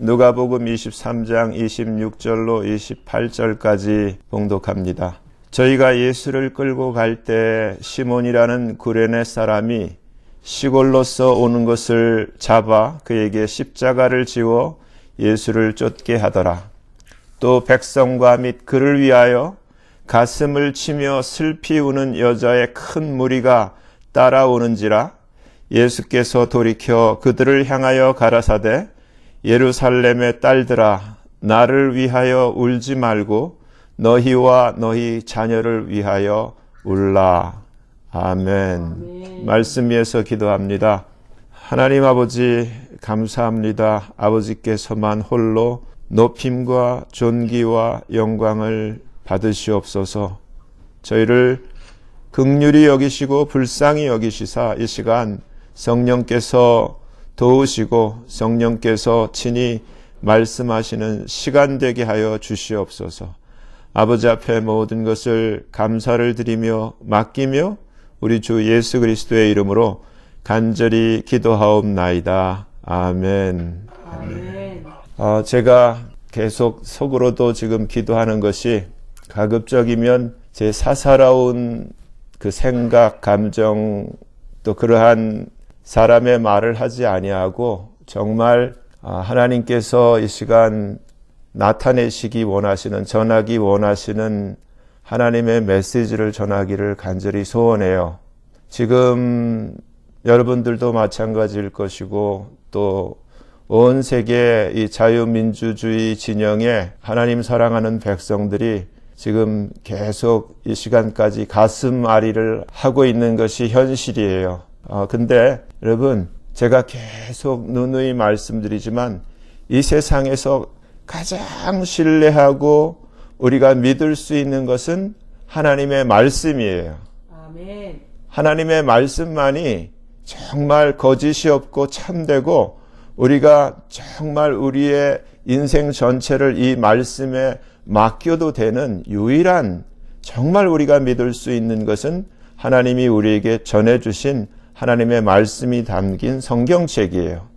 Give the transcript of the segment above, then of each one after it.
누가복음 23장 26절로 28절까지 봉독합니다. 저희가 예수를 끌고 갈 때 시몬이라는 구레네 사람이 시골로서 오는 것을 잡아 그에게 십자가를 지워 예수를 쫓게 하더라. 또 백성과 및 그를 위하여 가슴을 치며 슬피 우는 여자의 큰 무리가 따라오는지라. 예수께서 돌이켜 그들을 향하여 가라사대 예루살렘의 딸들아 나를 위하여 울지 말고 너희와 너희 자녀를 위하여 울라. 아멘. 말씀 위에서 기도합니다. 하나님 아버지 감사합니다. 아버지께서만 홀로 높임과 존귀와 영광을 받으시옵소서. 저희를 긍휼히 여기시고 불쌍히 여기시사 이 시간 성령께서 도우시고 성령께서 친히 말씀하시는 시간 되게 하여 주시옵소서. 아버지 앞에 모든 것을 감사를 드리며 맡기며 우리 주 예수 그리스도의 이름으로 간절히 기도하옵나이다. 아멘. 아멘. 제가 계속 속으로도 지금 기도하는 것이 가급적이면 제 사사로운 그 생각, 감정 또 그러한 사람의 말을 하지 아니하고 정말 하나님께서 이 시간 나타내시기 원하시는, 전하기 원하시는 하나님의 메시지를 전하기를 간절히 소원해요. 지금 여러분들도 마찬가지일 것이고 또 온 세계 이 자유민주주의 진영에 하나님 사랑하는 백성들이 지금 계속 이 시간까지 가슴앓이를 하고 있는 것이 현실이에요. 근데 여러분 제가 계속 누누이 말씀드리지만 이 세상에서 가장 신뢰하고 우리가 믿을 수 있는 것은 하나님의 말씀이에요. 아멘. 하나님의 말씀만이 정말 거짓이 없고 참되고 우리가 정말 우리의 인생 전체를 이 말씀에 맡겨도 되는 유일한 정말 우리가 믿을 수 있는 것은 하나님이 우리에게 전해주신 하나님의 말씀이 담긴 성경책이에요.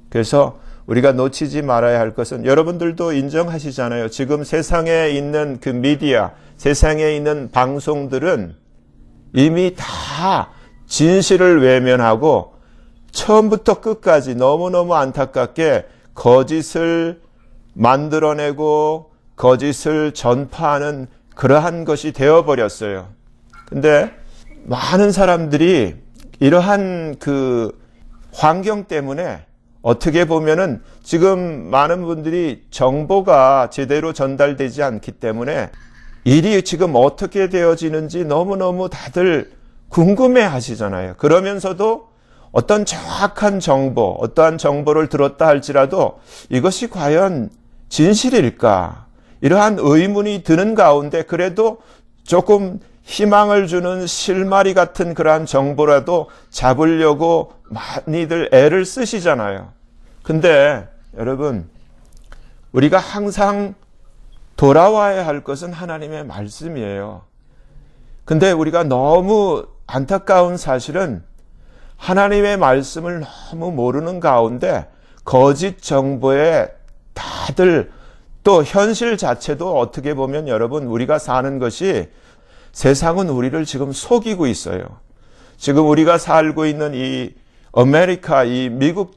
그래서 우리가 놓치지 말아야 할 것은 여러분들도 인정하시잖아요. 지금 세상에 있는 그 미디어, 세상에 있는 방송들은 이미 다 진실을 외면하고 처음부터 끝까지 너무너무 안타깝게 거짓을 만들어내고 거짓을 전파하는 그러한 것이 되어버렸어요. 근데 많은 사람들이 이러한 그 환경 때문에 어떻게 보면은 지금 많은 분들이 정보가 제대로 전달되지 않기 때문에 일이 지금 어떻게 되어지는지 너무너무 다들 궁금해 하시잖아요. 그러면서도 어떤 정확한 정보, 어떠한 정보를 들었다 할지라도 이것이 과연 진실일까? 이러한 의문이 드는 가운데 그래도 조금 희망을 주는 실마리 같은 그러한 정보라도 잡으려고 많이들 애를 쓰시잖아요. 근데 여러분, 우리가 항상 돌아와야 할 것은 하나님의 말씀이에요. 근데 우리가 너무 안타까운 사실은 하나님의 말씀을 너무 모르는 가운데 거짓 정보에 다들 또 현실 자체도 어떻게 보면 여러분 우리가 사는 것이 세상은 우리를 지금 속이고 있어요. 지금 우리가 살고 있는 이 아메리카, 이 미국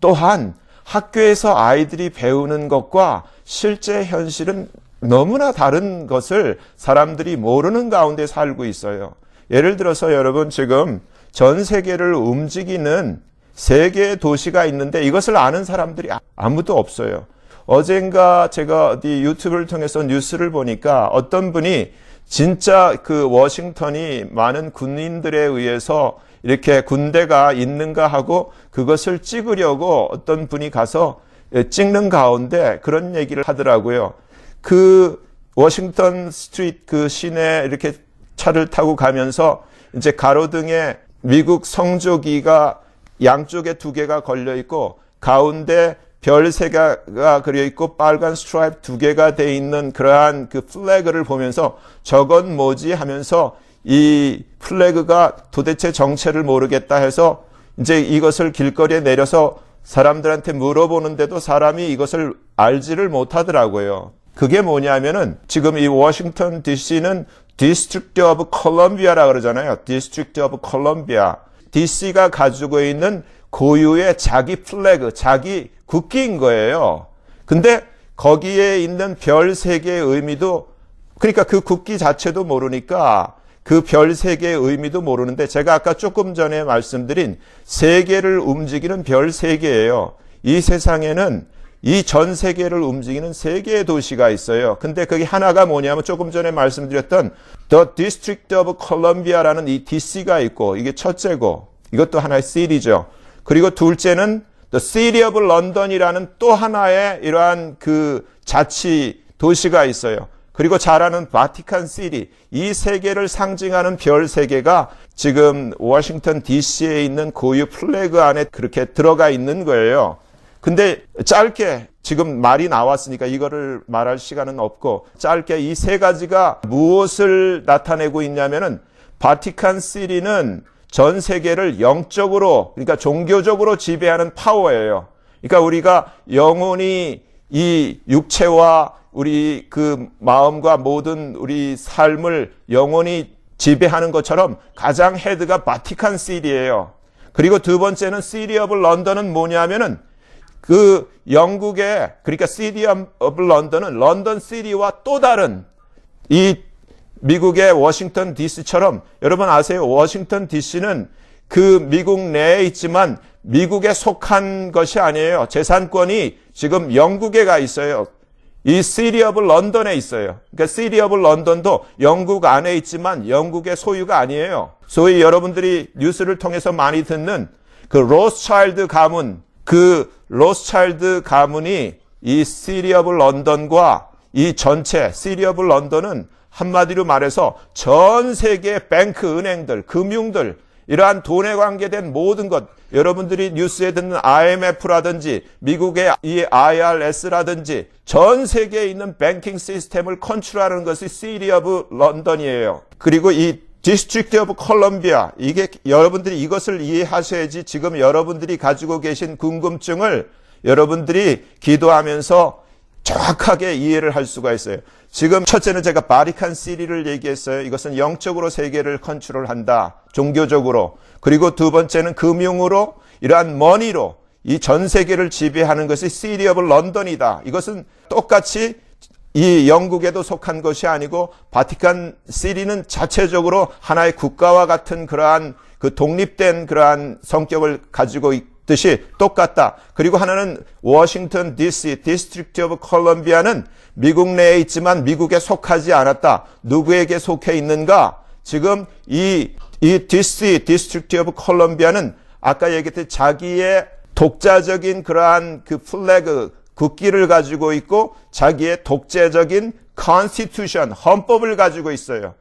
또한 학교에서 아이들이 배우는 것과 실제 현실은 너무나 다른 것을 사람들이 모르는 가운데 살고 있어요. 예를 들어서 여러분 지금 전 세계를 움직이는 세 개의 도시가 있는데 이것을 아는 사람들이 아무도 없어요. 어젠가 제가 어디 유튜브를 통해서 뉴스를 보니까 어떤 분이 진짜 그 워싱턴이 많은 군인들에 의해서 이렇게 군대가 있는가 하고 그것을 찍으려고 어떤 분이 가서 찍는 가운데 그런 얘기를 하더라고요. 그 워싱턴 스트리트 그 시내 이렇게 차를 타고 가면서 이제 가로등에 미국 성조기가 양쪽에 2개가 걸려 있고 가운데 별 3개가 그려 있고 빨간 스트라이프 2개가 돼 있는 그러한 그 플래그를 보면서 저건 뭐지 하면서 이 플래그가 도대체 정체를 모르겠다 해서 이제 이것을 길거리에 내려서 사람들한테 물어보는데도 사람이 이것을 알지를 못하더라고요. 그게 뭐냐면은 지금 이 워싱턴 DC는 District of Columbia라 그러잖아요. District of Columbia. DC가 가지고 있는 고유의 자기 플래그, 자기 국기인 거예요. 근데 거기에 있는 별 3개의 의미도, 그러니까 그 국기 자체도 모르니까 그 별 3개의 의미도 모르는데, 제가 아까 조금 전에 말씀드린 세계를 움직이는 별 3개예요. 이 세상에는 이 전 세계를 움직이는 3개의 도시가 있어요. 근데 거기 하나가 뭐냐면 조금 전에 말씀드렸던 The District of Columbia라는 이 DC가 있고, 이게 첫째고, 이것도 하나의 city죠. 그리고 둘째는 The City of London이라는 또 하나의 이러한 그 자치 도시가 있어요. 그리고 잘 아는 바티칸 시티, 이 3개를 상징하는 별 3개가 지금 워싱턴 DC에 있는 고유 플래그 안에 그렇게 들어가 있는 거예요. 근데 짧게 지금 말이 나왔으니까 이거를 말할 시간은 없고, 짧게 이 3가지가 무엇을 나타내고 있냐면은, 바티칸 시티는 전 세계를 영적으로, 그러니까 종교적으로 지배하는 파워예요. 그러니까 우리가 영혼이 이 육체와 우리 그 마음과 모든 우리 삶을 영혼이 지배하는 것처럼 가장 헤드가 바티칸 시티예요. 그리고 두 번째는 시티 오브 런던은 뭐냐면은 그 영국의, 그러니까 시티 오브 런던은 런던 시티와 또 다른 이 미국의 워싱턴 DC처럼, 여러분 아세요? 워싱턴 DC는 그 미국 내에 있지만 미국에 속한 것이 아니에요. 재산권이 지금 영국에 가 있어요. 이 시티 오브 런던에 있어요. 그러니까 시티 오브 런던도 영국 안에 있지만 영국의 소유가 아니에요. 소위 여러분들이 뉴스를 통해서 많이 듣는 그 로스차일드 가문, 그 로스차일드 가문이 이 시티 오브 런던과 이 전체 시티 오브 런던은 한마디로 말해서 전 세계의 뱅크, 은행들, 금융들, 이러한 돈에 관계된 모든 것, 여러분들이 뉴스에 듣는 IMF라든지 미국의 이 IRS라든지 전 세계에 있는 뱅킹 시스템을 컨트롤하는 것이 시티 오브 런던이에요. 그리고 이 디스트릭트 오브 콜롬비아, 이게 여러분들이 이것을 이해하셔야지 지금 여러분들이 가지고 계신 궁금증을 여러분들이 기도하면서 정확하게 이해를 할 수가 있어요. 지금 첫째는 제가 바티칸 시티를 얘기했어요. 이것은 영적으로 세계를 컨트롤한다. 종교적으로. 그리고 두 번째는 금융으로, 이러한 머니로 이 전 세계를 지배하는 것이 시티 오브 런던이다. 이것은 똑같이 이 영국에도 속한 것이 아니고 바티칸 시티는 자체적으로 하나의 국가와 같은 그러한 그 독립된 그러한 성격을 가지고 있듯이 똑같다. 그리고 하나는 워싱턴 DC, 디스트릭트 오브 콜롬비아는 미국 내에 있지만 미국에 속하지 않았다. 누구에게 속해 있는가? 지금 이 DC, 디스트릭트 오브 콜롬비아는 아까 얘기했듯이 자기의 독자적인 그러한 그 플래그, 국기를 가지고 있고 자기의 독재적인 constitution, 헌법을 가지고 있어요.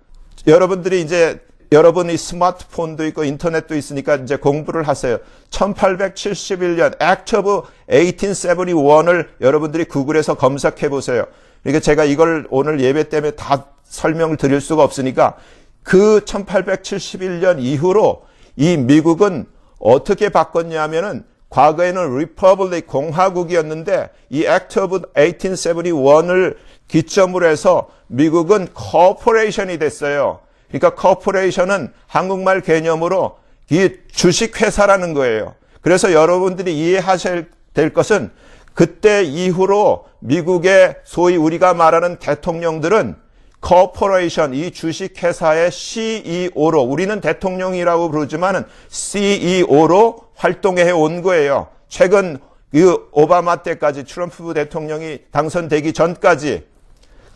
여러분들이 이제 여러분이 스마트폰도 있고 인터넷도 있으니까 이제 공부를 하세요. 1871년 Act of 1871을 여러분들이 구글에서 검색해 보세요. 그러니까 제가 이걸 오늘 예배 때문에 다 설명을 드릴 수가 없으니까 그 1871년 이후로 이 미국은 어떻게 바꿨냐면은 과거에는 리퍼블릭, 공화국이었는데 이 Act of 1871을 기점으로 해서 미국은 코퍼레이션이 됐어요. 그러니까 코퍼레이션은 한국말 개념으로 이 주식회사라는 거예요. 그래서 여러분들이 이해하셔야 될 것은 그때 이후로 미국의 소위 우리가 말하는 대통령들은 코퍼레이션, 이 주식회사의 CEO로, 우리는 대통령이라고 부르지만 CEO로 활동해 온 거예요. 최근 그 오바마 때까지, 트럼프 대통령이 당선되기 전까지.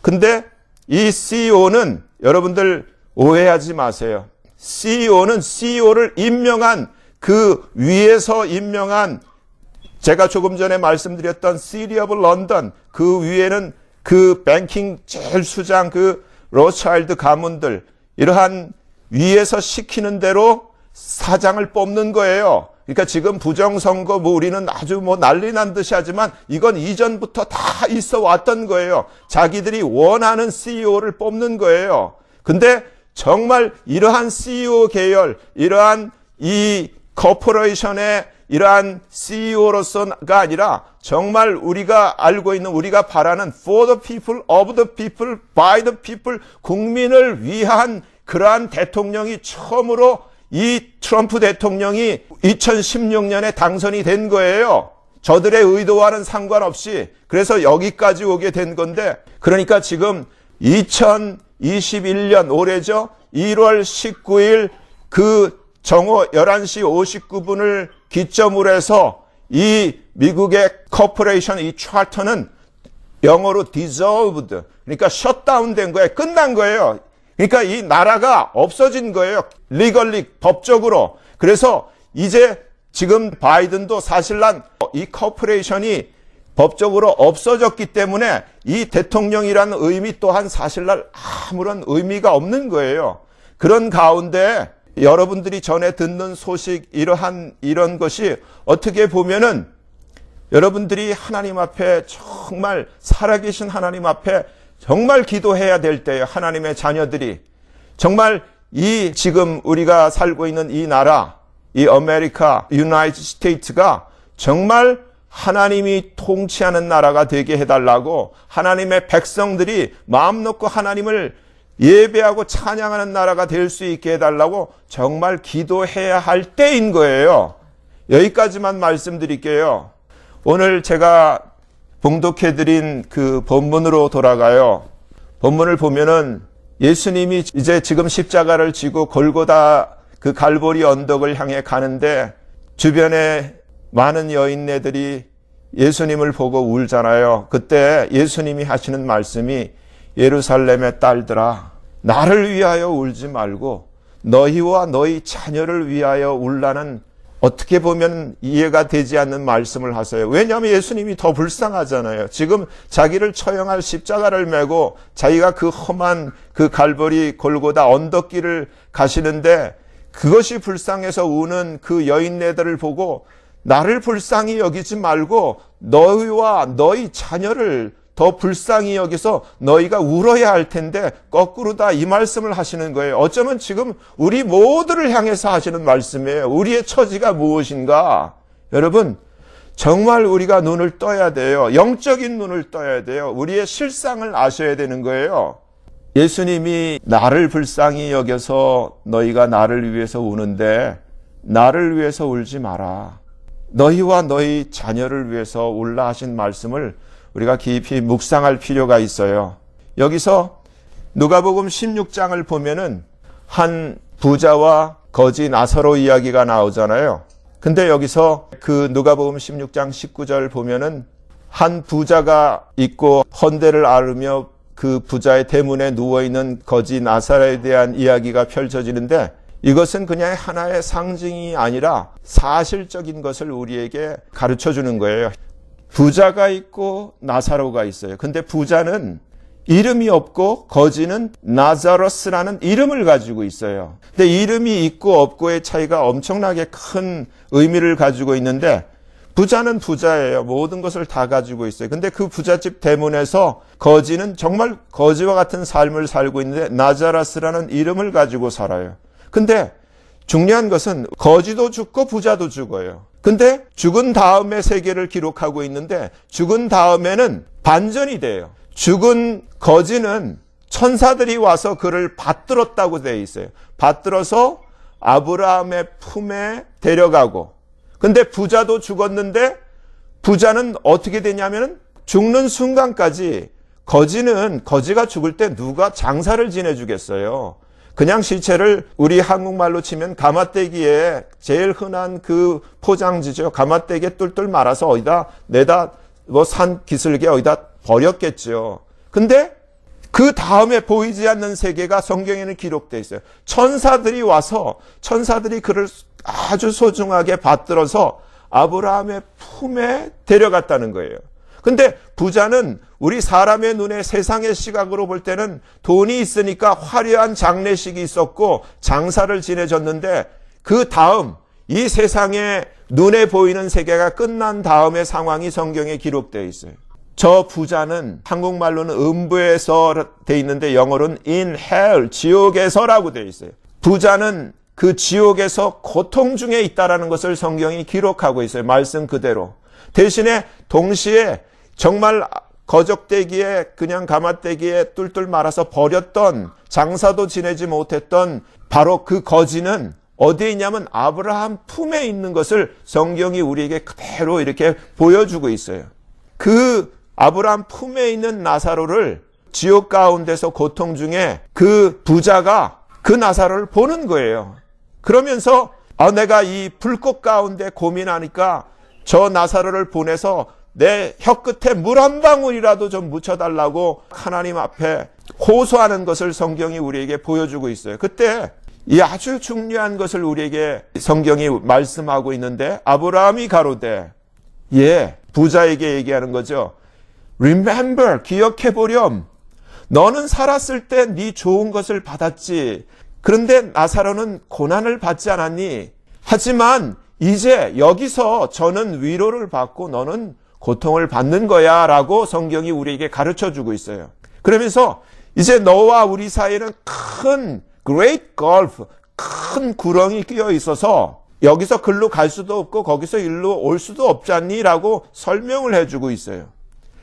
근데 이 CEO는 여러분들 오해하지 마세요. CEO는 CEO를 임명한, 그 위에서 임명한, 제가 조금 전에 말씀드렸던 시티 오브 런던, 그 위에는 그 뱅킹 제일 수장, 그 로스차일드 가문들, 이러한 위에서 시키는 대로 사장을 뽑는 거예요. 그러니까 지금 부정선거 뭐 우리는 아주 뭐 난리 난 듯이 하지만 이건 이전부터 다 있어 왔던 거예요. 자기들이 원하는 CEO를 뽑는 거예요. 근데 정말 이러한 CEO 계열, 이러한 이 코퍼레이션의 이러한 CEO로서가 아니라 정말 우리가 알고 있는, 우리가 바라는 for the people, of the people, by the people, 국민을 위한 그러한 대통령이 처음으로 이 트럼프 대통령이 2016년에 당선이 된 거예요. 저들의 의도와는 상관없이. 그래서 여기까지 오게 된 건데, 그러니까 지금 2021년 올해죠. 1월 19일 그 정오 11시 59분을 기점으로 해서 이 미국의 코퍼레이션, 이 차터는 영어로 dissolved, 그러니까 셧다운 된 거예요. 끝난 거예요. 그러니까 이 나라가 없어진 거예요. 리걸리, 법적으로. 그래서 이제 지금 바이든도 사실란 이 코퍼레이션이 법적으로 없어졌기 때문에 이 대통령이라는 의미 또한 사실날 아무런 의미가 없는 거예요. 그런 가운데 여러분들이 전에 듣는 소식, 이런 것이 어떻게 보면은 여러분들이 하나님 앞에 정말 살아계신 하나님 앞에 정말 기도해야 될 때예요. 하나님의 자녀들이. 정말 이 지금 우리가 살고 있는 이 나라, 이 아메리카, 유나이티드 스테이트가 정말 하나님이 통치하는 나라가 되게 해달라고, 하나님의 백성들이 마음 놓고 하나님을 예배하고 찬양하는 나라가 될 수 있게 해달라고 정말 기도해야 할 때인 거예요. 여기까지만 말씀드릴게요. 오늘 제가 봉독해드린 그 본문으로 돌아가요. 본문을 보면은 예수님이 이제 지금 십자가를 지고 골고다 그 갈보리 언덕을 향해 가는데 주변에 많은 여인네들이 예수님을 보고 울잖아요. 그때 예수님이 하시는 말씀이 예루살렘의 딸들아, 나를 위하여 울지 말고 너희와 너희 자녀를 위하여 울라는, 어떻게 보면 이해가 되지 않는 말씀을 하세요. 왜냐하면 예수님이 더 불쌍하잖아요. 지금 자기를 처형할 십자가를 메고 자기가 그 험한 그 갈보리 골고다 언덕길을 가시는데 그것이 불쌍해서 우는 그 여인네들을 보고 나를 불쌍히 여기지 말고 너희와 너희 자녀를 더 불쌍히 여기서 너희가 울어야 할 텐데 거꾸로 다 이 말씀을 하시는 거예요. 어쩌면 지금 우리 모두를 향해서 하시는 말씀이에요. 우리의 처지가 무엇인가? 여러분, 정말 우리가 눈을 떠야 돼요. 영적인 눈을 떠야 돼요. 우리의 실상을 아셔야 되는 거예요. 예수님이 나를 불쌍히 여겨서 너희가 나를 위해서 우는데 나를 위해서 울지 마라. 너희와 너희 자녀를 위해서 울라 하신 말씀을 우리가 깊이 묵상할 필요가 있어요. 여기서 누가복음 16장을 보면은 한 부자와 거지 나사로 이야기가 나오잖아요. 근데 여기서 그 누가복음 16장 19절 보면은 한 부자가 있고 헌대를 앓으며 그 부자의 대문에 누워있는 거지 나사로에 대한 이야기가 펼쳐지는데 이것은 그냥 하나의 상징이 아니라 사실적인 것을 우리에게 가르쳐 주는 거예요. 부자가 있고 나사로가 있어요. 근데 부자는 이름이 없고 거지는 나자로스라는 이름을 가지고 있어요. 근데 이름이 있고 없고의 차이가 엄청나게 큰 의미를 가지고 있는데 부자는 부자예요. 모든 것을 다 가지고 있어요. 근데 그 부잣집 대문에서 거지는 정말 거지와 같은 삶을 살고 있는데 나자로스라는 이름을 가지고 살아요. 근데 중요한 것은 거지도 죽고 부자도 죽어요. 근데 죽은 다음에 세계를 기록하고 있는데 죽은 다음에는 반전이 돼요. 죽은 거지는 천사들이 와서 그를 받들었다고 되어 있어요. 받들어서 아브라함의 품에 데려가고, 근데 부자도 죽었는데 부자는 어떻게 되냐면 죽는 순간까지 거지가 죽을 때 누가 장사를 지내주겠어요. 그냥 시체를 우리 한국말로 치면 가마떼기에 제일 흔한 그 포장지죠. 가마떼기에 뚫뚫 말아서 어디다 내다 산 기슭에 어디다 버렸겠죠. 근데 그 다음에 보이지 않는 세계가 성경에는 기록되어 있어요. 천사들이 와서 천사들이 그를 아주 소중하게 받들어서 아브라함의 품에 데려갔다는 거예요. 근데 부자는 우리 사람의 눈에 세상의 시각으로 볼 때는 돈이 있으니까 화려한 장례식이 있었고 장사를 지내줬는데 그 다음 이 세상에 눈에 보이는 세계가 끝난 다음의 상황이 성경에 기록되어 있어요. 저 부자는 한국말로는 음부에서 돼 있는데 영어로는 in hell, 지옥에서라고 되어 있어요. 부자는 그 지옥에서 고통 중에 있다라는 것을 성경이 기록하고 있어요. 말씀 그대로. 대신에 동시에 정말 거적대기에 그냥 가마대기에 뚫뚫 말아서 버렸던, 장사도 지내지 못했던 바로 그 거지는 어디에 있냐면 아브라함 품에 있는 것을 성경이 우리에게 그대로 이렇게 보여주고 있어요. 그 아브라함 품에 있는 나사로를 지옥 가운데서 고통 중에 그 부자가 그 나사로를 보는 거예요. 그러면서 내가 이 불꽃 가운데 고민하니까 저 나사로를 보내서 내 혀끝에 물 한 방울이라도 좀 묻혀달라고 하나님 앞에 호소하는 것을 성경이 우리에게 보여주고 있어요. 그때 이 아주 중요한 것을 우리에게 성경이 말씀하고 있는데, 아브라함이 가로되, 부자에게 얘기하는 거죠. Remember, 기억해보렴. 너는 살았을 때 네 좋은 것을 받았지. 그런데 나사로는 고난을 받지 않았니? 하지만 이제 여기서 저는 위로를 받고 너는 고통을 받는 거야 라고 성경이 우리에게 가르쳐주고 있어요. 그러면서 이제 너와 우리 사이에는 큰 Great Gulf, 큰 구렁이 끼어 있어서 여기서 글로 갈 수도 없고 거기서 일로 올 수도 없지 않니? 라고 설명을 해주고 있어요.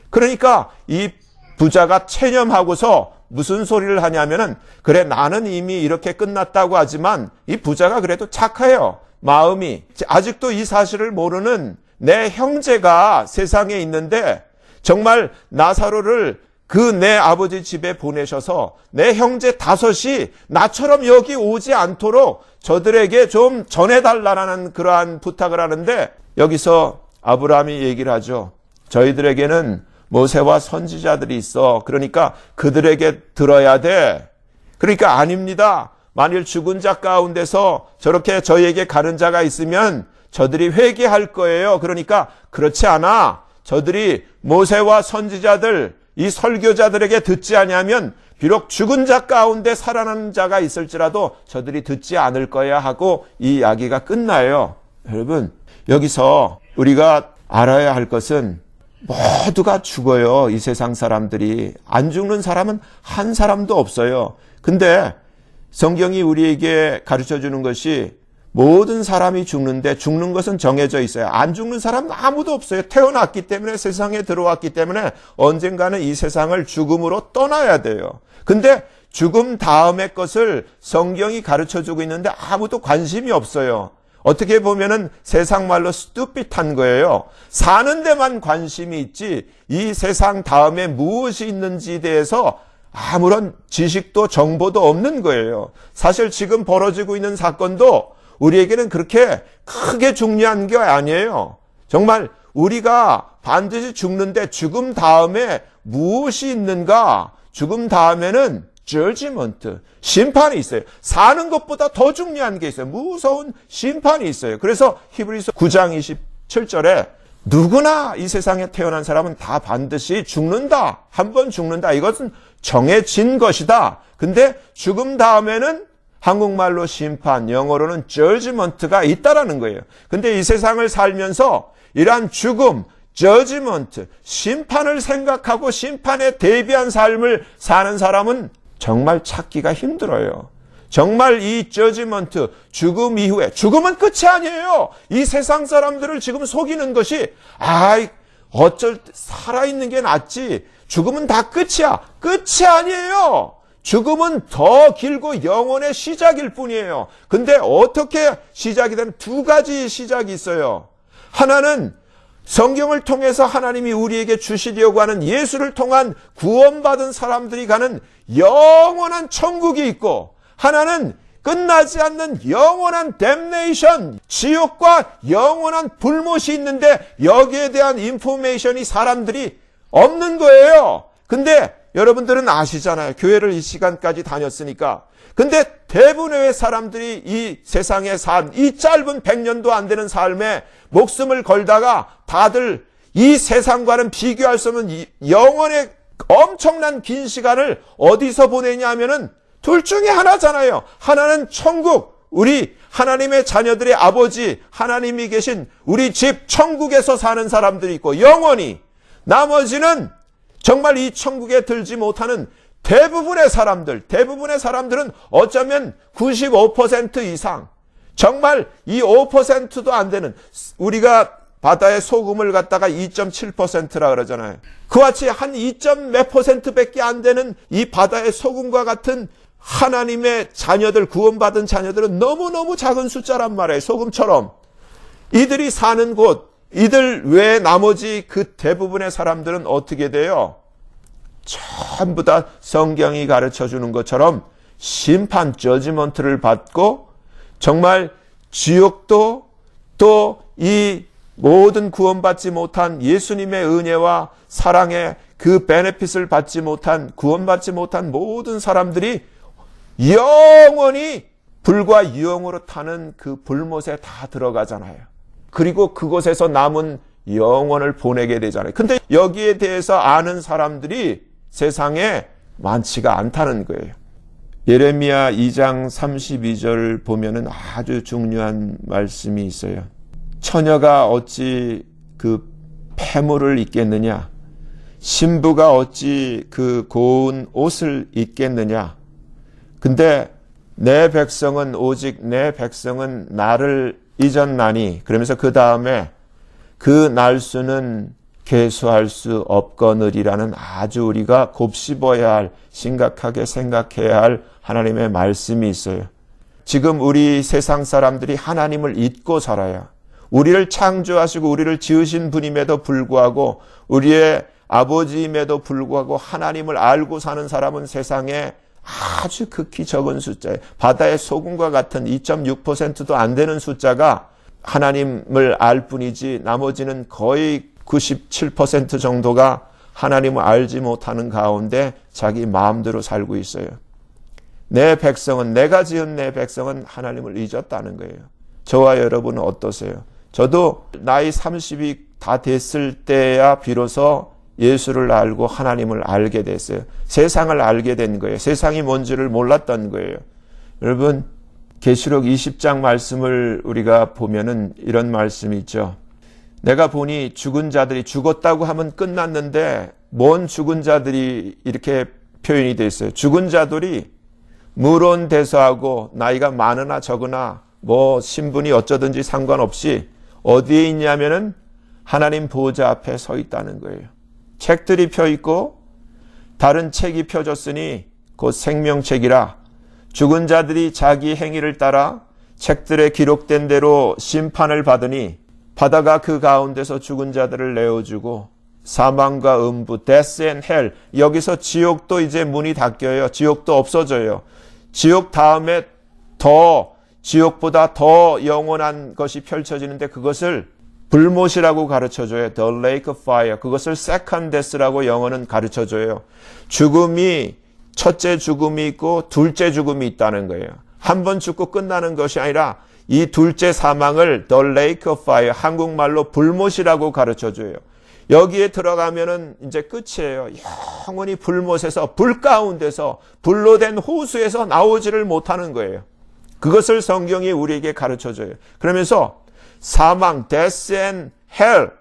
그러니까 이 부자가 체념하고서 무슨 소리를 하냐면은, 그래 나는 이미 이렇게 끝났다고 하지만 이 부자가 그래도 착해요. 마음이. 아직도 이 사실을 모르는 내 형제가 세상에 있는데 정말 나사로를 그 내 아버지 집에 보내셔서 내 형제 5이 나처럼 여기 오지 않도록 저들에게 좀 전해달라는 그러한 부탁을 하는데, 여기서 아브라함이 얘기를 하죠. 저희들에게는 모세와 선지자들이 있어. 그러니까 그들에게 들어야 돼. 그러니까 아닙니다. 만일 죽은 자 가운데서 저렇게 저희에게 가는 자가 있으면 저들이 회개할 거예요. 그러니까 그렇지 않아. 저들이 모세와 선지자들, 이 설교자들에게 듣지 아니하면 비록 죽은 자 가운데 살아난 자가 있을지라도 저들이 듣지 않을 거야 하고 이 이야기가 끝나요. 여러분, 여기서 우리가 알아야 할 것은 모두가 죽어요. 이 세상 사람들이. 안 죽는 사람은 한 사람도 없어요. 근데 성경이 우리에게 가르쳐주는 것이 모든 사람이 죽는데 죽는 것은 정해져 있어요. 안 죽는 사람은 아무도 없어요. 태어났기 때문에, 세상에 들어왔기 때문에 언젠가는 이 세상을 죽음으로 떠나야 돼요. 근데 죽음 다음의 것을 성경이 가르쳐주고 있는데 아무도 관심이 없어요. 어떻게 보면은 세상 말로 stupid한 거예요. 사는 데만 관심이 있지 이 세상 다음에 무엇이 있는지에 대해서 아무런 지식도 정보도 없는 거예요. 사실 지금 벌어지고 있는 사건도 우리에게는 그렇게 크게 중요한 게 아니에요. 정말 우리가 반드시 죽는데 죽음 다음에 무엇이 있는가? 죽음 다음에는 judgment, 심판이 있어요. 사는 것보다 더 중요한 게 있어요. 무서운 심판이 있어요. 그래서 히브리서 9장 27절에 누구나 이 세상에 태어난 사람은 다 반드시 죽는다. 한 번 죽는다. 이것은 정해진 것이다. 근데 죽음 다음에는 한국말로 심판, 영어로는 judgment가 있다라는 거예요. 근데 이 세상을 살면서 이러한 죽음, judgment, 심판을 생각하고 심판에 대비한 삶을 사는 사람은 정말 찾기가 힘들어요. 정말 이 judgment, 죽음 이후에, 죽음은 끝이 아니에요. 이 세상 사람들을 지금 속이는 것이, 어쩔 때 살아있는 게 낫지. 죽음은 다 끝이야. 끝이 아니에요. 죽음은 더 길고 영원의 시작일 뿐이에요. 근데 어떻게 시작이 되면 두 가지 시작이 있어요. 하나는 성경을 통해서 하나님이 우리에게 주시려고 하는 예수를 통한 구원받은 사람들이 가는 영원한 천국이 있고, 하나는 끝나지 않는 영원한 damnation, 지옥과 영원한 불못이 있는데 여기에 대한 인포메이션이 사람들이 없는 거예요. 근데 여러분들은 아시잖아요. 교회를 이 시간까지 다녔으니까. 근데 대부분의 사람들이 이 세상에 산 이 짧은 100년도 안 되는 삶에 목숨을 걸다가 다들 이 세상과는 비교할 수 없는 영원의 엄청난 긴 시간을 어디서 보내냐 하면은 둘 중에 하나잖아요. 하나는 천국, 우리 하나님의 자녀들의 아버지 하나님이 계신 우리 집 천국에서 사는 사람들이 있고, 영원히 나머지는 정말 이 천국에 들지 못하는 대부분의 사람들은 어쩌면 95% 이상, 정말 이 5%도 안 되는, 우리가 바다의 소금을 갖다가 2.7%라 그러잖아요. 그와 같이 한 2몇 %밖에 안 되는 이 바다의 소금과 같은 하나님의 자녀들, 구원받은 자녀들은 너무너무 작은 숫자란 말이에요. 소금처럼. 이들이 사는 곳, 이들 외에 나머지 그 대부분의 사람들은 어떻게 돼요? 전부 다 성경이 가르쳐 주는 것처럼 심판, 저지먼트를 받고 정말 지옥도 또 이 모든 구원받지 못한 예수님의 은혜와 사랑의 그 베네핏을 받지 못한, 구원받지 못한 모든 사람들이 영원히 불과 유황으로 타는 그 불못에 다 들어가잖아요. 그리고 그곳에서 남은 영혼을 보내게 되잖아요. 근데 여기에 대해서 아는 사람들이 세상에 많지가 않다는 거예요. 예레미야 2장 32절 보면은 아주 중요한 말씀이 있어요. 처녀가 어찌 그 폐물을 입겠느냐? 신부가 어찌 그 고운 옷을 입겠느냐? 근데 오직 내 백성은 나를 잊었나니, 그러면서 그 다음에 그 날수는 계수할 수 없거늘이라는 아주 우리가 곱씹어야 할, 심각하게 생각해야 할 하나님의 말씀이 있어요. 지금 우리 세상 사람들이 하나님을 잊고 살아요. 우리를 창조하시고 우리를 지으신 분임에도 불구하고, 우리의 아버지임에도 불구하고 하나님을 알고 사는 사람은 세상에 아주 극히 적은 숫자예요. 바다의 소금과 같은 2.6%도 안 되는 숫자가 하나님을 알 뿐이지, 나머지는 거의 97% 정도가 하나님을 알지 못하는 가운데 자기 마음대로 살고 있어요. 내가 지은 내 백성은 하나님을 잊었다는 거예요. 저와 여러분은 어떠세요? 저도 나이 30이 다 됐을 때야 비로소 예수를 알고 하나님을 알게 됐어요. 세상을 알게 된 거예요. 세상이 뭔지를 몰랐던 거예요. 여러분, 계시록 20장 말씀을 우리가 보면은 이런 말씀이 있죠. 내가 보니 죽은 자들이, 죽었다고 하면 끝났는데 뭔 죽은 자들이 이렇게 표현이 되어 있어요. 죽은 자들이 무론대소하고 나이가 많으나 적으나 뭐 신분이 어쩌든지 상관없이 어디에 있냐면은 하나님 보호자 앞에 서 있다는 거예요. 책들이 펴 있고 다른 책이 펴졌으니 곧 생명책이라, 죽은 자들이 자기 행위를 따라 책들에 기록된 대로 심판을 받으니 바다가 그 가운데서 죽은 자들을 내어주고 사망과 음부, death and hell, 여기서 지옥도 이제 문이 닫혀요. 지옥도 없어져요. 지옥 다음에 지옥보다 더 영원한 것이 펼쳐지는데 그것을 불못이라고 가르쳐줘요. The lake of fire. 그것을 second death라고 영어는 가르쳐줘요. 죽음이, 첫째 죽음이 있고 둘째 죽음이 있다는 거예요. 한 번 죽고 끝나는 것이 아니라 이 둘째 사망을 The lake of fire, 한국말로 불못이라고 가르쳐줘요. 여기에 들어가면은 이제 끝이에요. 영원히 불못에서, 불 가운데서, 불로 된 호수에서 나오지를 못하는 거예요. 그것을 성경이 우리에게 가르쳐줘요. 그러면서 사망, death and hell,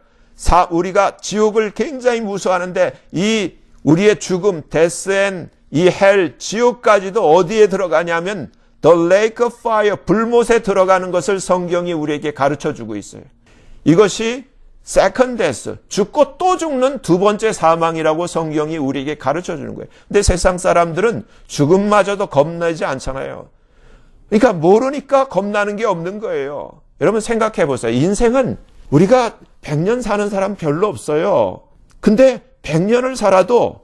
우리가 지옥을 굉장히 무서워하는데 이 우리의 죽음, death and 이 hell, 지옥까지도 어디에 들어가냐면 the lake of fire, 불못에 들어가는 것을 성경이 우리에게 가르쳐주고 있어요. 이것이 second death, 죽고 또 죽는 두 번째 사망이라고 성경이 우리에게 가르쳐주는 거예요. 근데 세상 사람들은 죽음마저도 겁나지 않잖아요. 그러니까 모르니까 겁나는 게 없는 거예요. 여러분 생각해 보세요. 인생은 우리가 100년 사는 사람 별로 없어요. 근데 100년을 살아도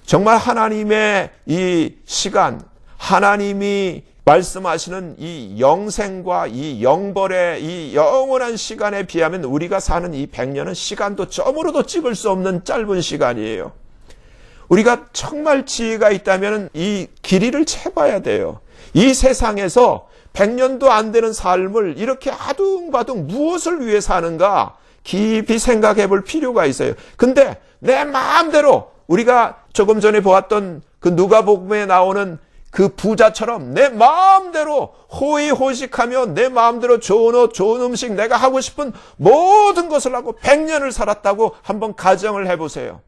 정말 하나님의 이 시간, 하나님이 말씀하시는 이 영생과 이 영벌의 이 영원한 시간에 비하면 우리가 사는 이 100년은 시간도 점으로도 찍을 수 없는 짧은 시간이에요. 우리가 정말 지혜가 있다면 이 길이를 채봐야 돼요. 이 세상에서 100년도 안 되는 삶을 이렇게 아둥바둥 무엇을 위해 사는가 깊이 생각해 볼 필요가 있어요. 근데 내 마음대로, 우리가 조금 전에 보았던 그 누가복음에 나오는 그 부자처럼 내 마음대로 호의호식하며 내 마음대로 좋은 옷, 좋은 음식, 내가 하고 싶은 모든 것을 하고 100년을 살았다고 한번 가정을 해보세요.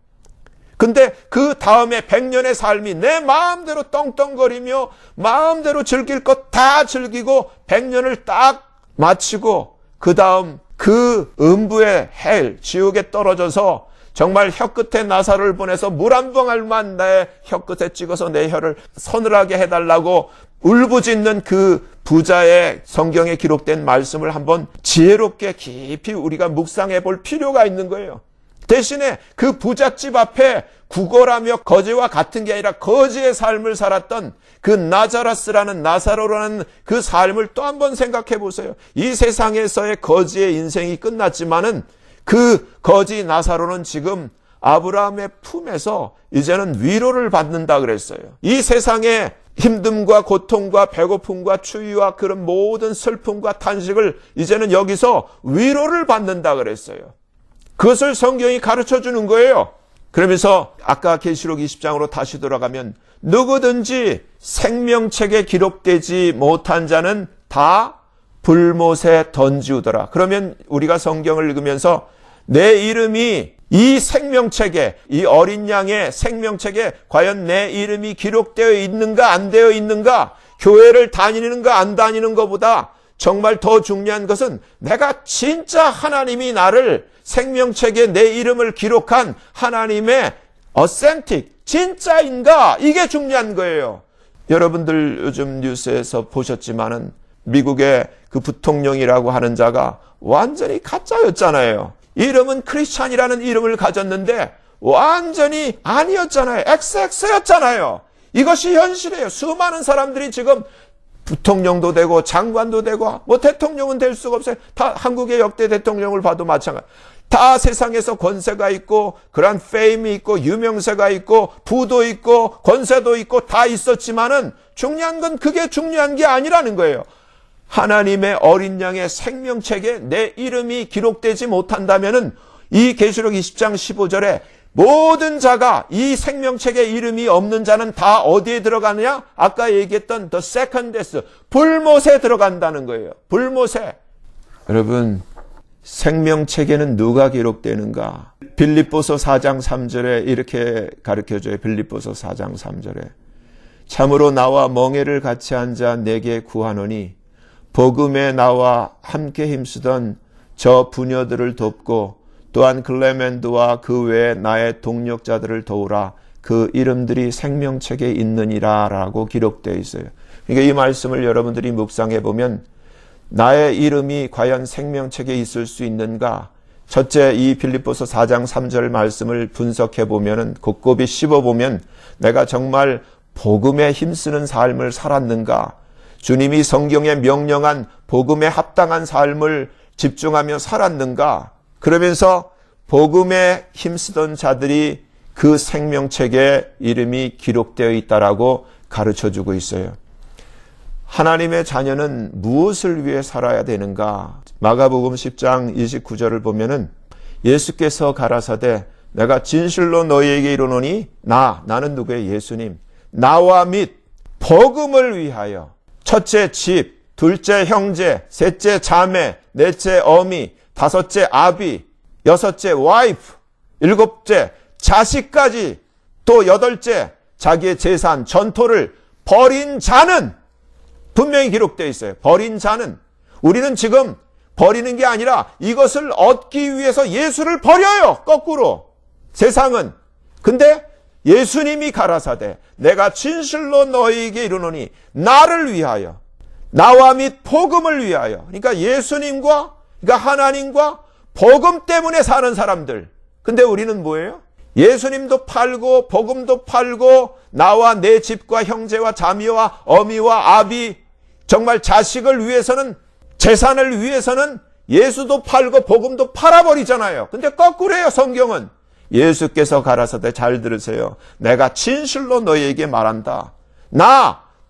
근데 그 다음에 100년의 삶이 내 마음대로 떵떵거리며 마음대로 즐길 것 다 즐기고 100년을 딱 마치고 그 다음 그 음부의 헬, 지옥에 떨어져서 정말 혀끝에 나사를 보내서 물 한 방울만 내 혀끝에 찍어서 내 혀를 서늘하게 해달라고 울부짖는 그 부자의 성경에 기록된 말씀을 한번 지혜롭게 깊이 우리가 묵상해 볼 필요가 있는 거예요. 대신에 그 부잣집 앞에 구걸하며 거지와 같은 게 아니라 거지의 삶을 살았던 그 나사로라는 그 삶을 또 한번 생각해 보세요. 이 세상에서의 거지의 인생이 끝났지만은 그 거지 나사로는 지금 아브라함의 품에서 이제는 위로를 받는다 그랬어요. 이 세상의 힘듦과 고통과 배고픔과 추위와 그런 모든 슬픔과 탄식을 이제는 여기서 위로를 받는다 그랬어요. 그것을 성경이 가르쳐 주는 거예요. 그러면서 아까 계시록 20장으로 다시 돌아가면 누구든지 생명책에 기록되지 못한 자는 다 불못에 던지우더라. 그러면 우리가 성경을 읽으면서 내 이름이 이 생명책에, 이 어린 양의 생명책에 과연 내 이름이 기록되어 있는가 안 되어 있는가, 교회를 다니는가 안 다니는 것보다 정말 더 중요한 것은 내가 진짜 하나님이 나를 생명책에 내 이름을 기록한 하나님의 어센틱, 진짜인가, 이게 중요한 거예요. 여러분들 요즘 뉴스에서 보셨지만은 미국의 그 부통령이라고 하는 자가 완전히 가짜였잖아요. 이름은 크리스찬이라는 이름을 가졌는데 완전히 아니었잖아요. XX였잖아요. 이것이 현실이에요. 수많은 사람들이 지금 부통령도 되고 장관도 되고 뭐 대통령은 될 수가 없어요. 다 한국의 역대 대통령을 봐도 마찬가지. 다 세상에서 권세가 있고 그런 페임이 있고 유명세가 있고 부도 있고 권세도 있고 다 있었지만은 중요한 건 그게 중요한 게 아니라는 거예요. 하나님의 어린 양의 생명책에 내 이름이 기록되지 못한다면은 이 계시록 20장 15절에 모든 자가 이 생명책에 이름이 없는 자는 다 어디에 들어가느냐? 아까 얘기했던 the second death, 불못에 들어간다는 거예요. 불못에. 여러분, 생명책에는 누가 기록되는가? 빌립보서 4장 3절에 이렇게 가르쳐줘요. 빌립보서 4장 3절에 참으로 나와 멍에를 같이 앉아 내게 구하노니 복음에 나와 함께 힘쓰던 저 부녀들을 돕고 또한 클레멘드와 그 외에 나의 동력자들을 도우라. 그 이름들이 생명책에 있느니라 라고 기록되어 있어요. 그러니까 이 말씀을 여러분들이 묵상해 보면 나의 이름이 과연 생명책에 있을 수 있는가? 첫째, 이 빌립보서 4장 3절 말씀을 분석해 보면은 곱곱이 씹어 보면 내가 정말 복음에 힘쓰는 삶을 살았는가? 주님이 성경에 명령한 복음에 합당한 삶을 집중하며 살았는가? 그러면서 복음에 힘쓰던 자들이 그 생명책에 이름이 기록되어 있다라고 가르쳐주고 있어요. 하나님의 자녀는 무엇을 위해 살아야 되는가? 마가복음 10장 29절을 보면은 예수께서 가라사대 내가 진실로 너희에게 이르노니 나는 누구예요? 예수님. 나와 및 복음을 위하여 첫째 집, 둘째 형제, 셋째 자매, 넷째 어미, 다섯째 아비, 여섯째 와이프, 일곱째 자식까지, 또 여덟째 자기의 재산, 전토를 버린 자는 분명히 기록되어 있어요. 버린 자는. 우리는 지금 버리는 게 아니라 이것을 얻기 위해서 예수를 버려요. 거꾸로. 세상은. 근데 예수님이 가라사대 내가 진실로 너희에게 이르노니 나를 위하여, 나와 및 복음을 위하여. 그러니까 예수님과, 그러니까 하나님과 복음 때문에 사는 사람들. 근데 우리는 뭐예요? 예수님도 팔고 복음도 팔고 나와 내 집과 형제와 자매와 어미와 아비, 정말 자식을 위해서는, 재산을 위해서는 예수도 팔고 복음도 팔아버리잖아요. 근데 거꾸로예요. 성경은. 예수께서 가라사대 잘 들으세요. 내가 진실로 너희에게 말한다.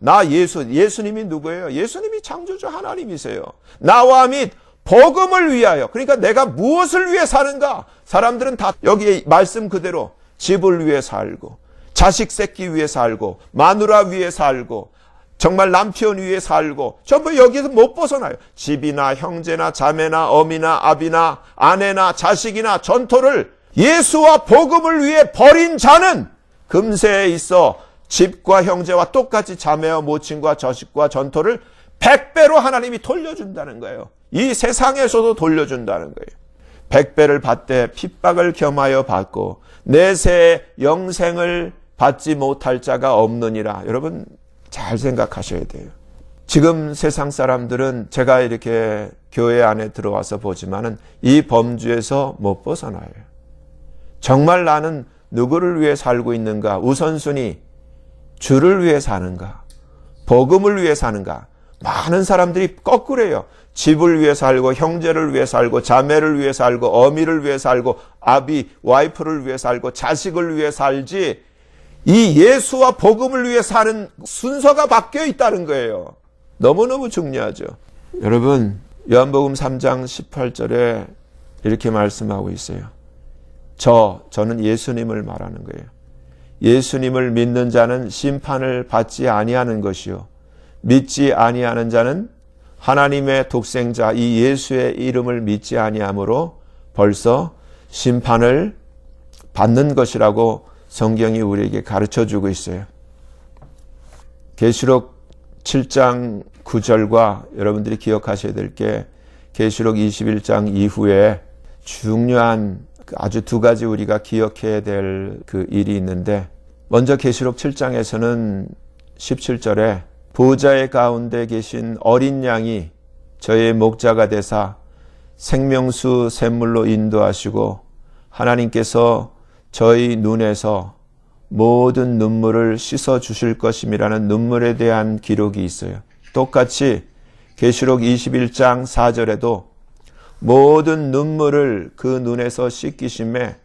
예수님이 누구예요? 예수님이 창조주 하나님이세요. 나와 및 복음을 위하여. 그러니까 내가 무엇을 위해 사는가? 사람들은 다 여기 말씀 그대로 집을 위해 살고, 자식 새끼 위해 살고, 마누라 위해 살고, 정말 남편 위해 살고, 전부 여기서 못 벗어나요. 집이나 형제나 자매나 어미나 아비나 아내나 자식이나 전토를 예수와 복음을 위해 버린 자는 금세에 있어 집과 형제와 똑같이 자매와 모친과 저식과 전토를 100배로 하나님이 돌려준다는 거예요. 이 세상에서도 돌려준다는 거예요. 100배를 받되 핍박을 겸하여 받고 내세 영생을 받지 못할 자가 없느니라. 여러분 잘 생각하셔야 돼요. 지금 세상 사람들은 제가 이렇게 교회 안에 들어와서 보지만은 이 범주에서 못 벗어나요. 정말 나는 누구를 위해 살고 있는가? 우선순위 주를 위해 사는가? 복음을 위해 사는가? 많은 사람들이 거꾸로예요. 집을 위해 살고 형제를 위해 살고 자매를 위해 살고 어미를 위해 살고 아비, 와이프를 위해 살고 자식을 위해 살지 이 예수와 복음을 위해 사는 순서가 바뀌어 있다는 거예요. 너무너무 중요하죠. 여러분 요한복음 3장 18절에 이렇게 말씀하고 있어요. 저는 예수님을 말하는 거예요. 예수님을 믿는 자는 심판을 받지 아니하는 것이요 믿지 아니하는 자는 하나님의 독생자 이 예수의 이름을 믿지 아니하므로 벌써 심판을 받는 것이라고 성경이 우리에게 가르쳐주고 있어요. 계시록 7장 9절과 여러분들이 기억하셔야 될 게 계시록 21장 이후에 중요한 아주 두 가지 우리가 기억해야 될 그 일이 있는데 먼저 계시록 7장에서는 17절에 보좌의 가운데 계신 어린 양이 저의 목자가 되사 생명수 샘물로 인도하시고 하나님께서 저희 눈에서 모든 눈물을 씻어 주실 것임이라는 눈물에 대한 기록이 있어요. 똑같이 계시록 21장 4절에도 모든 눈물을 그 눈에서 씻기심에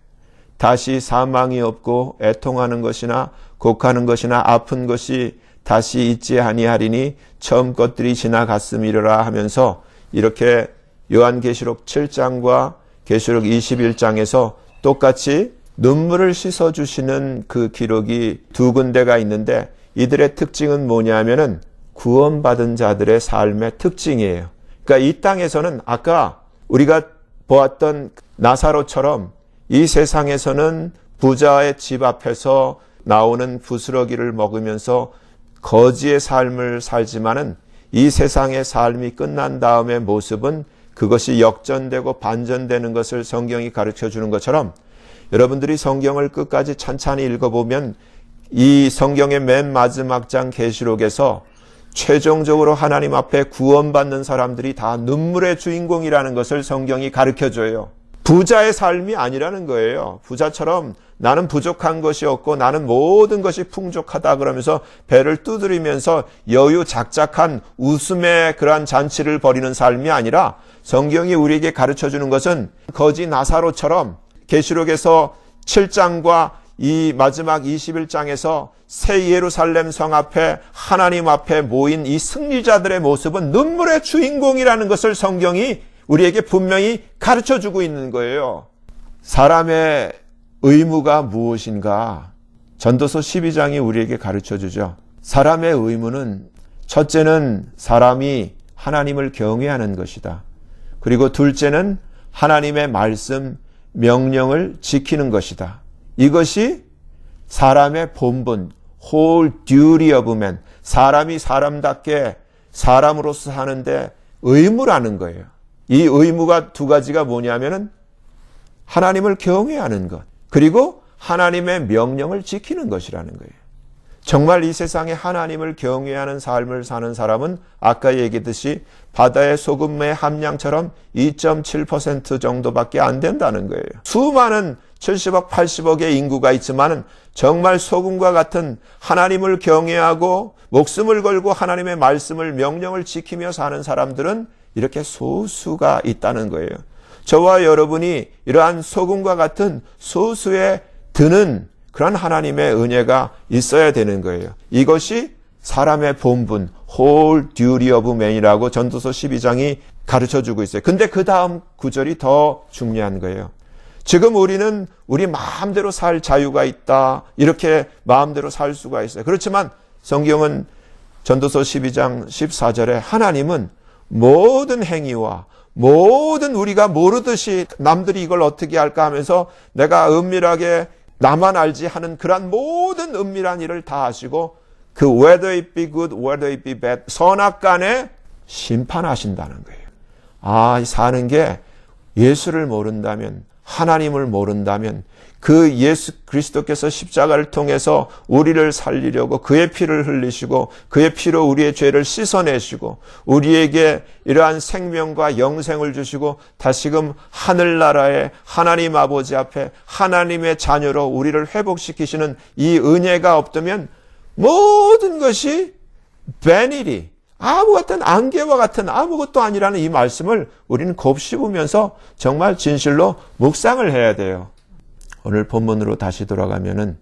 다시 사망이 없고 애통하는 것이나 곡하는 것이나 아픈 것이 다시 있지 아니하리니 처음 것들이 지나갔음이라 하면서 이렇게 요한계시록 7장과 계시록 21장에서 똑같이 눈물을 씻어주시는 그 기록이 두 군데가 있는데 이들의 특징은 뭐냐면은 구원받은 자들의 삶의 특징이에요. 그러니까 이 땅에서는 아까 우리가 보았던 나사로처럼 이 세상에서는 부자의 집 앞에서 나오는 부스러기를 먹으면서 거지의 삶을 살지만은 이 세상의 삶이 끝난 다음의 모습은 그것이 역전되고 반전되는 것을 성경이 가르쳐 주는 것처럼 여러분들이 성경을 끝까지 찬찬히 읽어보면 이 성경의 맨 마지막 장 계시록에서 최종적으로 하나님 앞에 구원받는 사람들이 다 눈물의 주인공이라는 것을 성경이 가르쳐줘요. 부자의 삶이 아니라는 거예요. 부자처럼 나는 부족한 것이 없고 나는 모든 것이 풍족하다 그러면서 배를 두드리면서 여유작작한 웃음의 그러한 잔치를 벌이는 삶이 아니라 성경이 우리에게 가르쳐주는 것은 거지 나사로처럼 계시록에서 7장과 이 마지막 21장에서 새 예루살렘 성 앞에 하나님 앞에 모인 이 승리자들의 모습은 눈물의 주인공이라는 것을 성경이 우리에게 분명히 가르쳐주고 있는 거예요. 사람의 의무가 무엇인가? 전도서 12장이 우리에게 가르쳐주죠. 사람의 의무는 첫째는 사람이 하나님을 경외하는 것이다. 그리고 둘째는 하나님의 말씀, 명령을 지키는 것이다. 이것이 사람의 본분, whole duty of man, 사람이 사람답게 사람으로서 사는데 의무라는 거예요. 이 의무가 두 가지가 뭐냐면은 하나님을 경외하는 것, 그리고 하나님의 명령을 지키는 것이라는 거예요. 정말 이 세상에 하나님을 경외하는 삶을 사는 사람은 아까 얘기했듯이 바다의 소금의 함량처럼 2.7% 정도밖에 안 된다는 거예요. 수많은 70억, 80억의 인구가 있지만 정말 소금과 같은 하나님을 경외하고 목숨을 걸고 하나님의 말씀을 명령을 지키며 사는 사람들은 이렇게 소수가 있다는 거예요. 저와 여러분이 이러한 소금과 같은 소수에 드는 그런 하나님의 은혜가 있어야 되는 거예요. 이것이 사람의 본분, whole duty of man이라고 전도서 12장이 가르쳐주고 있어요. 근데 그 다음 구절이 더 중요한 거예요. 지금 우리는 우리 마음대로 살 자유가 있다. 이렇게 마음대로 살 수가 있어요. 그렇지만 성경은 전도서 12장 14절에 하나님은 모든 행위와 모든 우리가 모르듯이 남들이 이걸 어떻게 할까 하면서 내가 은밀하게 나만 알지 하는 그런 모든 은밀한 일을 다 하시고 그 whether it be good, whether it be bad 선악간에 심판하신다는 거예요. 사는 게 예수를 모른다면, 하나님을 모른다면 그 예수 그리스도께서 십자가를 통해서 우리를 살리려고 그의 피를 흘리시고 그의 피로 우리의 죄를 씻어내시고 우리에게 이러한 생명과 영생을 주시고 다시금 하늘나라에 하나님 아버지 앞에 하나님의 자녀로 우리를 회복시키시는 이 은혜가 없다면 모든 것이 vanity, 아무 같은 안개와 같은 아무것도 아니라는 이 말씀을 우리는 곱씹으면서 정말 진실로 묵상을 해야 돼요. 오늘 본문으로 다시 돌아가면은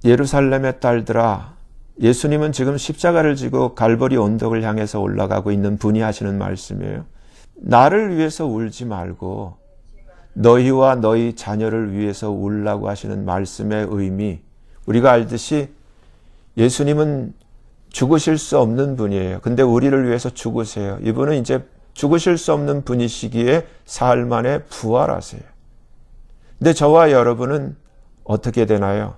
예루살렘의 딸들아, 예수님은 지금 십자가를 지고 갈보리 언덕을 향해서 올라가고 있는 분이 하시는 말씀이에요. 나를 위해서 울지 말고 너희와 너희 자녀를 위해서 울라고 하시는 말씀의 의미, 우리가 알듯이 예수님은 죽으실 수 없는 분이에요. 근데 우리를 위해서 죽으세요. 이분은 이제 죽으실 수 없는 분이시기에 사흘 만에 부활하세요. 근데 저와 여러분은 어떻게 되나요?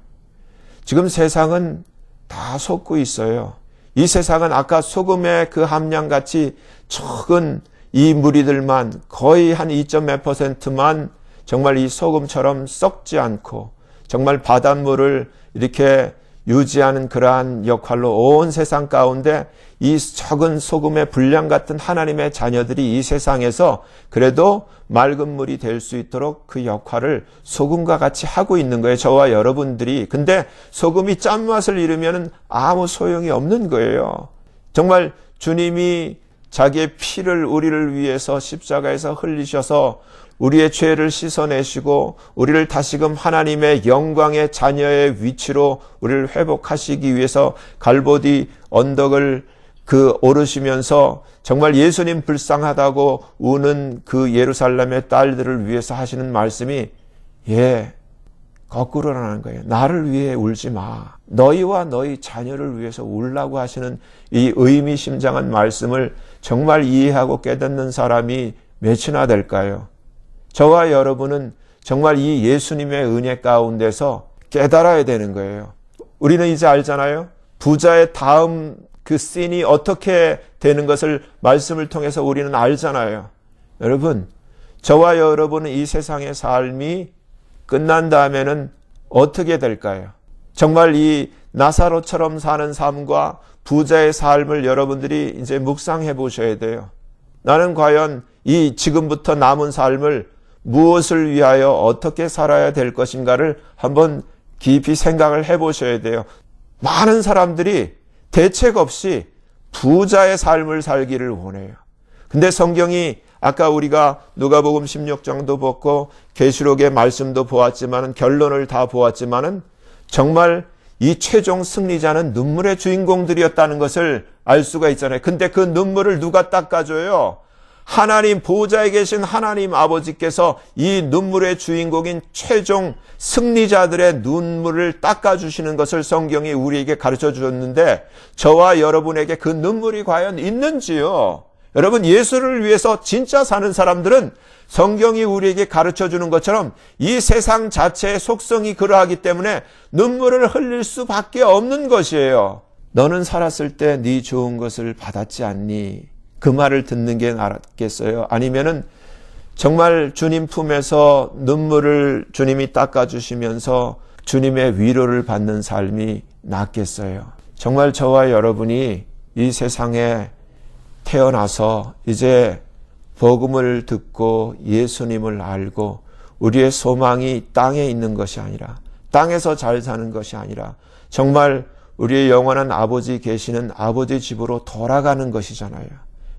지금 세상은 다 속고 있어요. 이 세상은 아까 소금의 그 함량같이 적은 이 무리들만 거의 한 2.몇 %만 정말 이 소금처럼 썩지 않고 정말 바닷물을 이렇게 유지하는 그러한 역할로 온 세상 가운데 이 적은 소금의 분량 같은 하나님의 자녀들이 이 세상에서 그래도 맑은 물이 될 수 있도록 그 역할을 소금과 같이 하고 있는 거예요. 저와 여러분들이. 근데 소금이 짠맛을 잃으면 아무 소용이 없는 거예요. 정말 주님이 자기의 피를 우리를 위해서 십자가에서 흘리셔서 우리의 죄를 씻어내시고 우리를 다시금 하나님의 영광의 자녀의 위치로 우리를 회복하시기 위해서 갈보리 언덕을 오르시면서 정말 예수님 불쌍하다고 우는 그 예루살렘의 딸들을 위해서 하시는 말씀이 거꾸로라는 거예요. 나를 위해 울지 마. 너희와 너희 자녀를 위해서 울라고 하시는 이 의미심장한 말씀을 정말 이해하고 깨닫는 사람이 몇이나 될까요? 저와 여러분은 정말 이 예수님의 은혜 가운데서 깨달아야 되는 거예요. 우리는 이제 알잖아요. 부자의 다음 그 씬이 어떻게 되는 것을 말씀을 통해서 우리는 알잖아요. 여러분, 저와 여러분은 이 세상의 삶이 끝난 다음에는 어떻게 될까요? 정말 이 나사로처럼 사는 삶과 부자의 삶을 여러분들이 이제 묵상해 보셔야 돼요. 나는 과연 이 지금부터 남은 삶을 무엇을 위하여 어떻게 살아야 될 것인가를 한번 깊이 생각을 해 보셔야 돼요. 많은 사람들이 대책 없이 부자의 삶을 살기를 원해요. 근데 성경이 아까 우리가 누가복음 16장도 보고 계시록의 말씀도 보았지만은 결론을 다 보았지만은 정말 이 최종 승리자는 눈물의 주인공들이었다는 것을 알 수가 있잖아요. 근데 그 눈물을 누가 닦아줘요? 하나님, 보좌에 계신 하나님 아버지께서 이 눈물의 주인공인 최종 승리자들의 눈물을 닦아주시는 것을 성경이 우리에게 가르쳐 주었는데 저와 여러분에게 그 눈물이 과연 있는지요? 여러분, 예수를 위해서 진짜 사는 사람들은 성경이 우리에게 가르쳐 주는 것처럼 이 세상 자체의 속성이 그러하기 때문에 눈물을 흘릴 수밖에 없는 것이에요. 너는 살았을 때 네 좋은 것을 받았지 않니? 그 말을 듣는 게 낫겠어요? 아니면은 정말 주님 품에서 눈물을 주님이 닦아주시면서 주님의 위로를 받는 삶이 낫겠어요? 정말 저와 여러분이 이 세상에 태어나서 이제 복음을 듣고 예수님을 알고 우리의 소망이 땅에 있는 것이 아니라 땅에서 잘 사는 것이 아니라 정말 우리의 영원한 아버지 계시는 아버지 집으로 돌아가는 것이잖아요.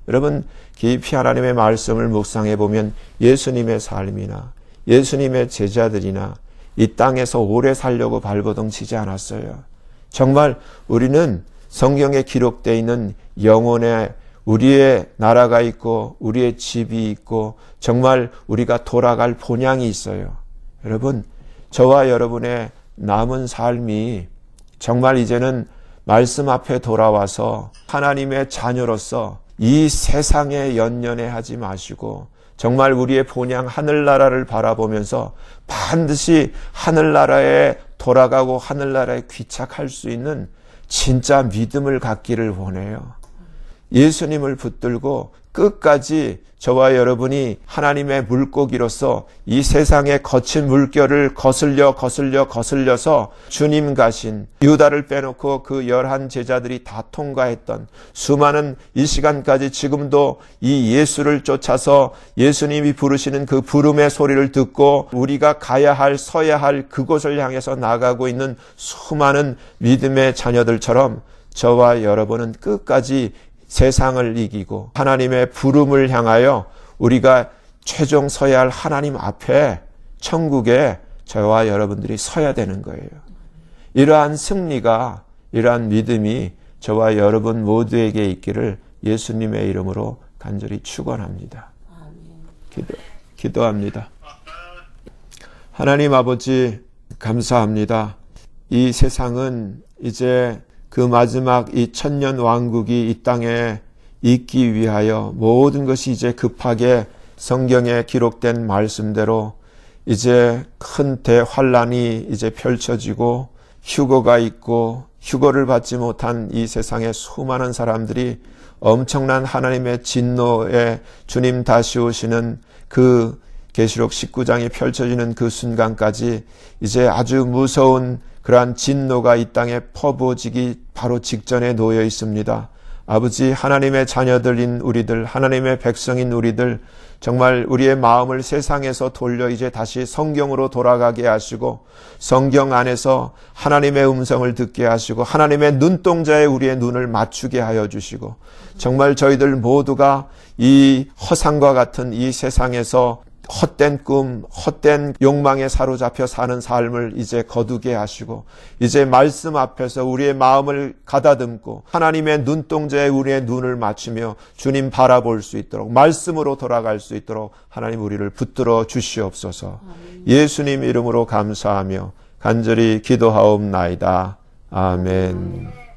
여러분, 깊이 하나님의 말씀을 묵상해 보면 예수님의 삶이나 예수님의 제자들이나 이 땅에서 오래 살려고 발버둥 치지 않았어요. 정말 우리는 성경에 기록되어 있는 영혼의 우리의 나라가 있고 우리의 집이 있고 정말 우리가 돌아갈 본향이 있어요. 여러분, 저와 여러분의 남은 삶이 정말 이제는 말씀 앞에 돌아와서 하나님의 자녀로서 이 세상에 연연해 하지 마시고 정말 우리의 본향 하늘나라를 바라보면서 반드시 하늘나라에 돌아가고 하늘나라에 귀착할 수 있는 진짜 믿음을 갖기를 원해요. 예수님을 붙들고 끝까지 저와 여러분이 하나님의 물고기로서 이 세상의 거친 물결을 거슬려서 주님 가신 유다를 빼놓고 그 11 제자들이 다 통과했던 수많은 이 시간까지 지금도 이 예수를 쫓아서 예수님이 부르시는 그 부름의 소리를 듣고 우리가 가야 할 서야 할 그곳을 향해서 나가고 있는 수많은 믿음의 자녀들처럼 저와 여러분은 끝까지 세상을 이기고 하나님의 부름을 향하여 우리가 최종 서야 할 하나님 앞에 천국에 저와 여러분들이 서야 되는 거예요. 이러한 승리가, 이러한 믿음이 저와 여러분 모두에게 있기를 예수님의 이름으로 간절히 축원합니다. 기도합니다. 하나님 아버지 감사합니다. 이 세상은 이제 그 마지막 이 천년 왕국이 이 땅에 있기 위하여 모든 것이 이제 급하게 성경에 기록된 말씀대로 이제 큰 대환란이 이제 펼쳐지고 휴거가 있고 휴거를 받지 못한 이 세상의 수많은 사람들이 엄청난 하나님의 진노에 주님 다시 오시는 그 계시록 19장이 펼쳐지는 그 순간까지 이제 아주 무서운 그러한 진노가 이 땅에 퍼부어지기 바로 직전에 놓여 있습니다. 아버지, 하나님의 자녀들인 우리들, 하나님의 백성인 우리들, 정말 우리의 마음을 세상에서 돌려 이제 다시 성경으로 돌아가게 하시고 성경 안에서 하나님의 음성을 듣게 하시고 하나님의 눈동자에 우리의 눈을 맞추게 하여 주시고 정말 저희들 모두가 이 허상과 같은 이 세상에서 헛된 꿈, 헛된 욕망에 사로잡혀 사는 삶을 이제 거두게 하시고 이제 말씀 앞에서 우리의 마음을 가다듬고 하나님의 눈동자에 우리의 눈을 맞추며 주님 바라볼 수 있도록 말씀으로 돌아갈 수 있도록 하나님 우리를 붙들어 주시옵소서. 예수님 이름으로 감사하며 간절히 기도하옵나이다. 아멘.